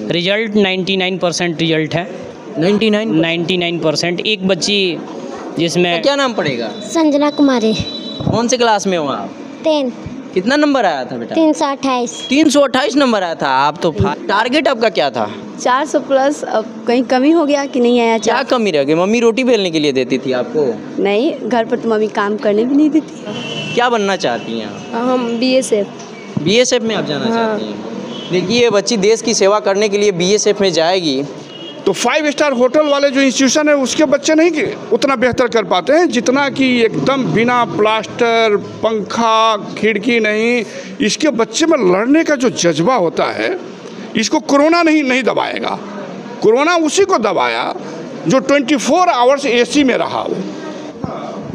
Result 99% result है। 99% एक बच्ची जिसमें क्या नाम पड़ेगा? संजना कुमारी। कौन से क्लास में हो आप? 10। कितना नंबर आया था बेटा? 328। 328 नंबर आया था। आप तो टारगेट आपका क्या था? 400 प्लस। अब कहीं कमी हो गया कि नहीं आया? क्या कमी रह गई? मम्मी रोटी बेलने के लिए देती थी आपको? नहीं, घर पर तो मम्मी काम करने भी नहीं देती। क्या बनना चाहती हैं आप? हम BSF। BSF में आप जाना चाहती हैं? देखिए ये बच्ची देश की सेवा करने के लिए BSF में जाएगी। तो 5 स्टार होटल वाले जो इंस्टीट्यूशन है उसके बच्चे नहीं उतना बेहतर कर पाते हैं जितना कि एकदम बिना प्लास्टर, पंखा, खिड़की नहीं, इसके बच्चे में लड़ने का जो जज्बा होता है, इसको कोरोना नहीं दबाएगा। कोरोना उसी को दबाया जो 24 आवर्स AC में रहा हो।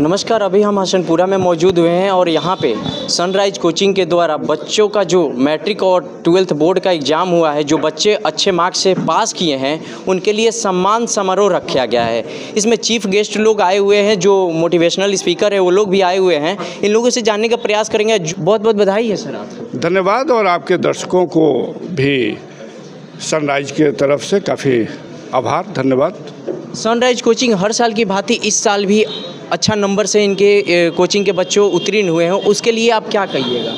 नमस्कार, अभी हम हसनपुरा में मौजूद हुए हैं और यहाँ पे सनराइज कोचिंग के द्वारा बच्चों का जो मैट्रिक और 12th बोर्ड का एग्ज़ाम हुआ है, जो बच्चे अच्छे मार्क्स से पास किए हैं उनके लिए सम्मान समारोह रखा गया है। इसमें चीफ गेस्ट लोग आए हुए हैं, जो मोटिवेशनल स्पीकर है वो लोग भी आए हुए हैं। इन लोगों से जानने का प्रयास करेंगे। बहुत बहुत बधाई है सर आपको। धन्यवाद, और आपके दर्शकों को भी सनराइज के तरफ से काफ़ी आभार, धन्यवाद। सनराइज कोचिंग हर साल की भांति इस साल भी अच्छा नंबर से इनके कोचिंग के बच्चों उत्तीर्ण हुए हैं, उसके लिए आप क्या कहिएगा?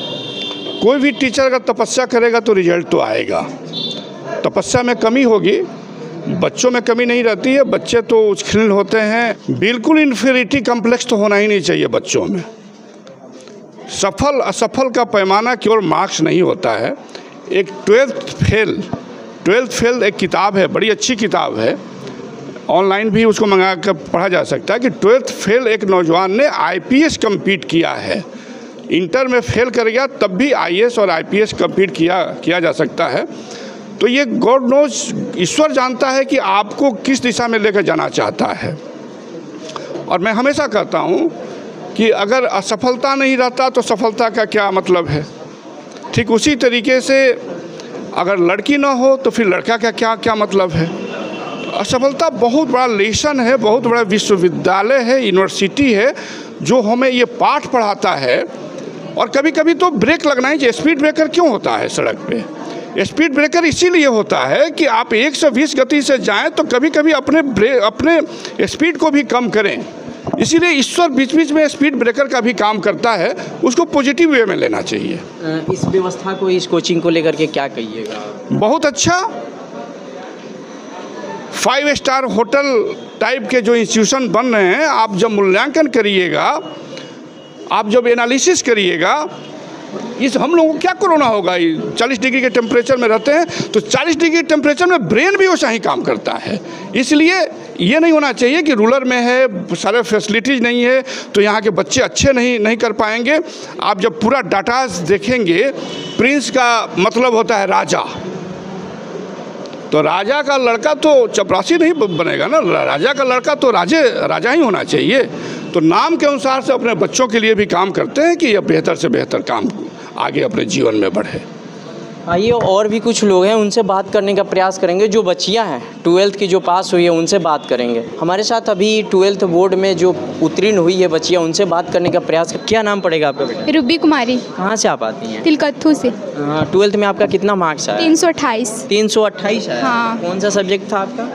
कोई भी टीचर अगर तपस्या करेगा तो रिजल्ट तो आएगा। तपस्या में कमी होगी, बच्चों में कमी नहीं रहती है। बच्चे तो उछलिल होते हैं, बिल्कुल इन्फीरियरिटी कम्प्लेक्स तो होना ही नहीं चाहिए बच्चों में। सफल असफल का पैमाना केवल मार्क्स नहीं होता है। एक 12th फेल एक किताब है, बड़ी अच्छी किताब है, ऑनलाइन भी उसको मंगा कर पढ़ा जा सकता है कि 12th फेल एक नौजवान ने IPS कम्पीट किया है। इंटर में फेल कर गया तब भी IAS और IPS कम्पीट किया जा सकता है। तो ये गॉड नोज, ईश्वर जानता है कि आपको किस दिशा में लेकर जाना चाहता है। और मैं हमेशा कहता हूँ कि अगर असफलता नहीं रहता तो सफलता का क्या मतलब है। ठीक उसी तरीके से अगर लड़की ना हो तो फिर लड़का का क्या मतलब है। असफलता बहुत बड़ा लेसन है, बहुत बड़ा विश्वविद्यालय है, यूनिवर्सिटी है, जो हमें ये पाठ पढ़ाता है। और कभी कभी तो ब्रेक लगना ही चाहिए। स्पीड ब्रेकर क्यों होता है सड़क पे? स्पीड ब्रेकर इसीलिए होता है कि आप 120 गति से जाएं तो कभी कभी अपने स्पीड को भी कम करें। इसीलिए ईश्वर बीच बीच में स्पीड ब्रेकर का भी काम करता है, उसको पॉजिटिव वे में लेना चाहिए। इस व्यवस्था को, इस कोचिंग को लेकर के क्या कहिएगा? बहुत अच्छा। 5 स्टार होटल टाइप के जो इंस्टीट्यूशन बन रहे हैं, आप जब मूल्यांकन करिएगा, आप जब एनालिसिस करिएगा, इस हम लोगों को क्या कोरोना होगा? 40 डिग्री के टेम्परेचर में रहते हैं तो 40 डिग्री टेम्परेचर में ब्रेन भी वैसा ही काम करता है। इसलिए ये नहीं होना चाहिए कि रूरल में है, सारे फैसिलिटीज़ नहीं है तो यहाँ के बच्चे अच्छे नहीं कर पाएंगे। आप जब पूरा डाटा देखेंगे, प्रिंस का मतलब होता है राजा, तो राजा का लड़का तो चपरासी नहीं बनेगा ना। राजा का लड़का तो राजा ही होना चाहिए। तो नाम के अनुसार से अपने बच्चों के लिए भी काम करते हैं कि यह बेहतर से बेहतर काम आगे अपने जीवन में बढ़े। आइए और भी कुछ लोग हैं, उनसे बात करने का प्रयास करेंगे। जो बच्चियां हैं 12th की जो पास हुई है उनसे बात करेंगे। हमारे साथ अभी 12th बोर्ड में जो उत्तीर्ण हुई है बच्चियां, उनसे बात करने का प्रयास क्या नाम पड़ेगा आपका बेटा? रूबी कुमारी। कहाँ से आप आती हैं? तिलकत्थू से। 12th में आपका कितना मार्क्स आया? 328। 328 आया। हाँ। कौन सा सब्जेक्ट था आपका?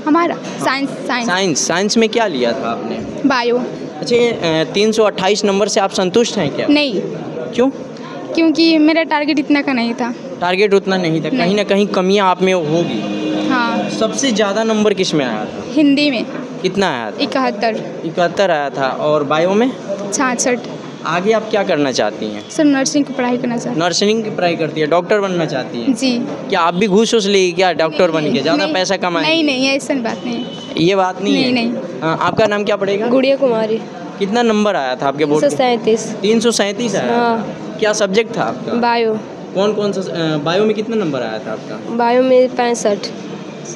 हमारा साइंस। साइंस में क्या लिया था आपने? बायो। अच्छा, 328 नंबर से आप संतुष्ट हैं क्या? नहीं। क्यों? क्योंकि मेरा टारगेट इतना का नहीं था। टारगेट उतना नहीं था, कहीं ना कहीं कमियां आप में होगी। हाँ। सबसे ज़्यादा नंबर किस में आया था? हिंदी में। कितना आया था? 71 आया था। और बायो में? 66। आगे आप क्या करना चाहती हैं? सर नर्सिंग की पढ़ाई करना चाहती हूँ। नर्सिंग की पढ़ाई करती है, डॉक्टर बनना चाहती है? जी। क्या आप भी घूस लेगी क्या डॉक्टर बन के? ज़्यादा पैसा कमाएंगे? नहीं, ऐसा बात नहीं है। ये बात नहीं है? नहीं। आपका नाम क्या पड़ेगा? गुड़िया कुमारी। कितना नंबर आया था आपके बोर्ड? 337। 337 आया। हाँ। क्या सब्जेक्ट था आपका? बायो। कौन सा? बायो में कितना नंबर आया था आपका? बायो में 65।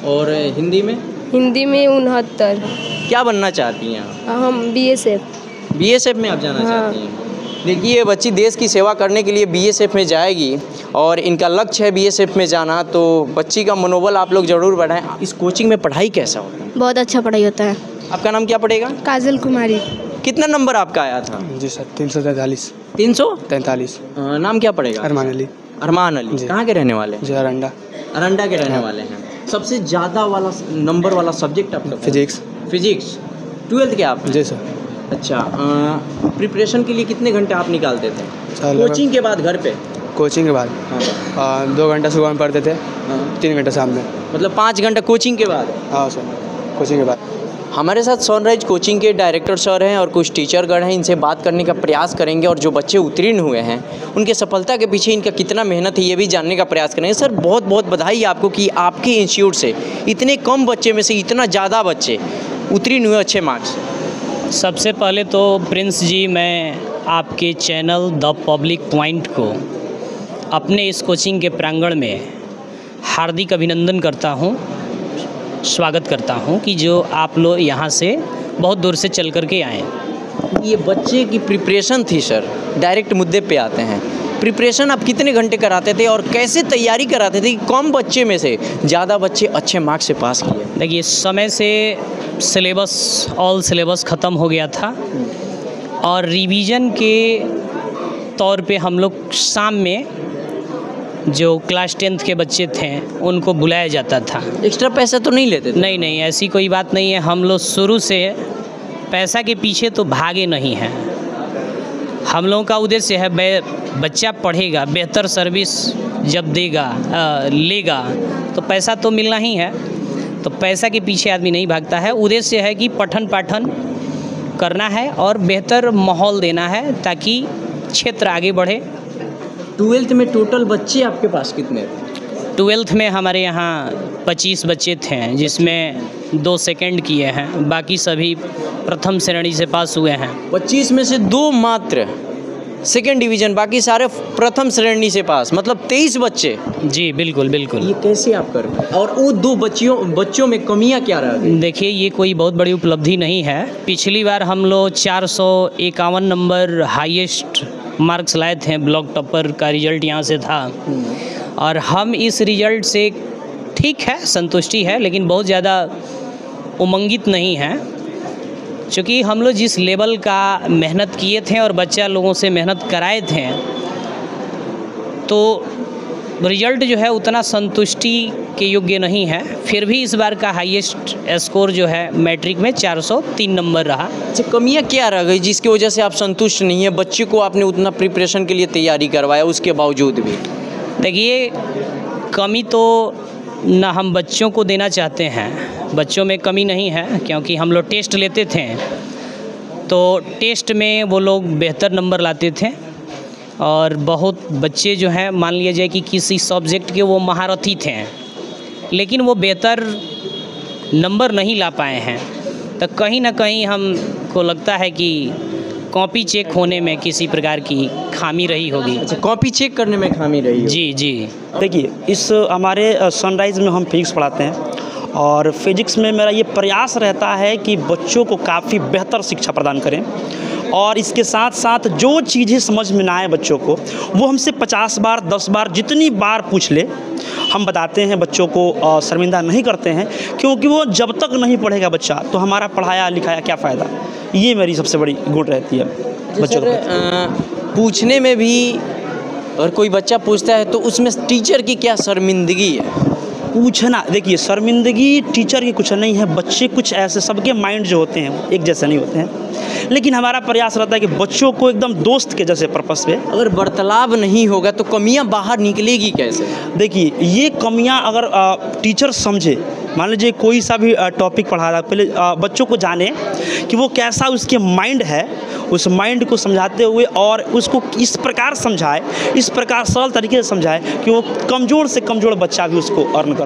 और हिंदी में? हिंदी में 69। क्या बनना चाहती हैं आप? हम BSF। BSF में आप जाना चाहती हैं? देखिए ये बच्ची देश की सेवा करने के लिए BSF में जाएगी और इनका लक्ष्य है BSF में जाना। तो बच्ची का मनोबल आप लोग ज़रूर बढ़ाएं। इस कोचिंग में पढ़ाई कैसा होता है? बहुत अच्छा पढ़ाई होता है। आपका नाम क्या पड़ेगा? काजल कुमारी। कितना नंबर आपका आया था? जी सर 343। 343। नाम क्या पड़ेगा? अरमान अली। अरमान अली, कहाँ के रहने वाले? जी अरंडा। अरंडा के रहने वाले हैं। सबसे ज़्यादा वाला नंबर वाला सब्जेक्ट आपका? फिजिक्स। फिजिक्स 12th के आप? जी सर। अच्छा, प्रिपरेशन के लिए कितने घंटे आप निकालते थे? कोचिंग के बाद घर पे? कोचिंग के बाद हाँ। 2 घंटा सुबह में पढ़ते थे, 3 घंटा शाम में। मतलब 5 घंटा कोचिंग के बाद? हाँ सर, कोचिंग के बाद। हमारे साथ सनराइज कोचिंग के डायरेक्टर सर हैं और कुछ टीचरगण हैं, इनसे बात करने का प्रयास करेंगे और जो बच्चे उत्तीर्ण हुए हैं उनके सफलता के पीछे इनका कितना मेहनत है ये भी जानने का प्रयास करेंगे। सर बहुत बहुत बधाई आपको कि आपके इंस्टीट्यूट से इतने कम बच्चे में से इतना ज़्यादा बच्चे उत्तीर्ण हुए अच्छे मार्क्स। सबसे पहले तो प्रिंस जी, मैं आपके चैनल द पब्लिक पॉइंट को अपने इस कोचिंग के प्रांगण में हार्दिक अभिनंदन करता हूँ, स्वागत करता हूँ कि जो आप लोग यहाँ से बहुत दूर से चल कर के आए। ये बच्चे की प्रिपरेशन थी सर, डायरेक्ट मुद्दे पे आते हैं। प्रिपरेशन आप कितने घंटे कराते थे और कैसे तैयारी कराते थे कि कम बच्चे में से ज़्यादा बच्चे अच्छे मार्क्स से पास किए? देखिए, समय से सिलेबस ऑल सिलेबस ख़त्म हो गया था और रिवीजन के तौर पे हम लोग शाम में जो क्लास 10th के बच्चे थे उनको बुलाया जाता था। एक्स्ट्रा पैसा तो नहीं लेते थे? नहीं, ऐसी कोई बात नहीं है। हम लोग शुरू से पैसा के पीछे तो भागे नहीं हैं। हम लोगों का उद्देश्य है बच्चा पढ़ेगा, बेहतर सर्विस जब लेगा तो पैसा तो मिलना ही है। तो पैसा के पीछे आदमी नहीं भागता है। उद्देश्य है कि पठन पाठन करना है और बेहतर माहौल देना है ताकि क्षेत्र आगे बढ़े। 12th में टोटल बच्चे आपके पास कितने थे? 12th में हमारे यहाँ 25 बच्चे थे, जिसमें 2 सेकंड किए हैं, बाकी सभी प्रथम श्रेणी से पास हुए हैं। 25 में से 2 मात्र सेकंड डिवीज़न, बाकी सारे प्रथम श्रेणी से पास, मतलब 23 बच्चे। जी बिल्कुल बिल्कुल। ये कैसे आप कर पाए? और वो 2 बच्चों में कमियां क्या रह गई? देखिए, ये कोई बहुत बड़ी उपलब्धि नहीं है। पिछली बार हम लोग 451 नंबर हाईएस्ट मार्क्स लाए थे, ब्लॉक टॉपर का रिजल्ट यहाँ से था। और हम इस रिजल्ट से ठीक है, संतुष्टि है, लेकिन बहुत ज़्यादा उमंगित नहीं है, क्योंकि हम लोग जिस लेवल का मेहनत किए थे और बच्चा लोगों से मेहनत कराए थे, तो रिजल्ट जो है उतना संतुष्टि के योग्य नहीं है। फिर भी इस बार का हाईएस्ट स्कोर जो है मैट्रिक में 403 नंबर रहा। अच्छा, कमियां क्या रह गई जिसकी वजह से आप संतुष्ट नहीं है? बच्चे को आपने उतना प्रिपरेशन के लिए तैयारी करवाया, उसके बावजूद भी देखिए, कमी तो ना हम बच्चों को देना चाहते हैं, बच्चों में कमी नहीं है, क्योंकि हम लोग टेस्ट लेते थे तो टेस्ट में वो लोग बेहतर नंबर लाते थे और बहुत बच्चे जो हैं, मान लिया जाए कि किसी सब्जेक्ट के वो महारथी थे, लेकिन वो बेहतर नंबर नहीं ला पाए हैं। तो कहीं ना कहीं हमको लगता है कि कॉपी चेक होने में किसी प्रकार की खामी रही होगी। अच्छा, कॉपी चेक करने में खामी रही होगी? जी जी। देखिए, इस हमारे सनराइज़ में हम फिजिक्स पढ़ाते हैं और फिजिक्स में मेरा ये प्रयास रहता है कि बच्चों को काफ़ी बेहतर शिक्षा प्रदान करें और इसके साथ साथ जो चीज़ें समझ में ना आए बच्चों को, वो हमसे 50 बार 10 बार जितनी बार पूछ ले, हम बताते हैं, बच्चों को शर्मिंदा नहीं करते हैं, क्योंकि वो जब तक नहीं पढ़ेगा बच्चा तो हमारा पढ़ाया लिखाया क्या फ़ायदा। ये मेरी सबसे बड़ी गुण रहती है बच्चों को। पूछने में भी अगर कोई बच्चा पूछता है तो उसमें टीचर की क्या शर्मिंदगी है? पूछना, देखिए, शर्मिंदगी टीचर की कुछ नहीं है। बच्चे कुछ ऐसे, सबके माइंड जो होते हैं एक जैसे नहीं होते हैं, लेकिन हमारा प्रयास रहता है कि बच्चों को एकदम दोस्त के जैसे पर्पस पे। अगर वार्तालाप नहीं होगा तो कमियां बाहर निकलेगी कैसे? देखिए, ये कमियां अगर टीचर समझे, मान लीजिए कोई सा भी टॉपिक पढ़ा रहा है, पहले बच्चों को जाने कि वो कैसा उसके माइंड है, उस माइंड को समझाते हुए और उसको इस प्रकार समझाए, इस प्रकार सरल तरीके से समझाए कि वो कमज़ोर से कमज़ोर बच्चा भी उसको अर्न कर।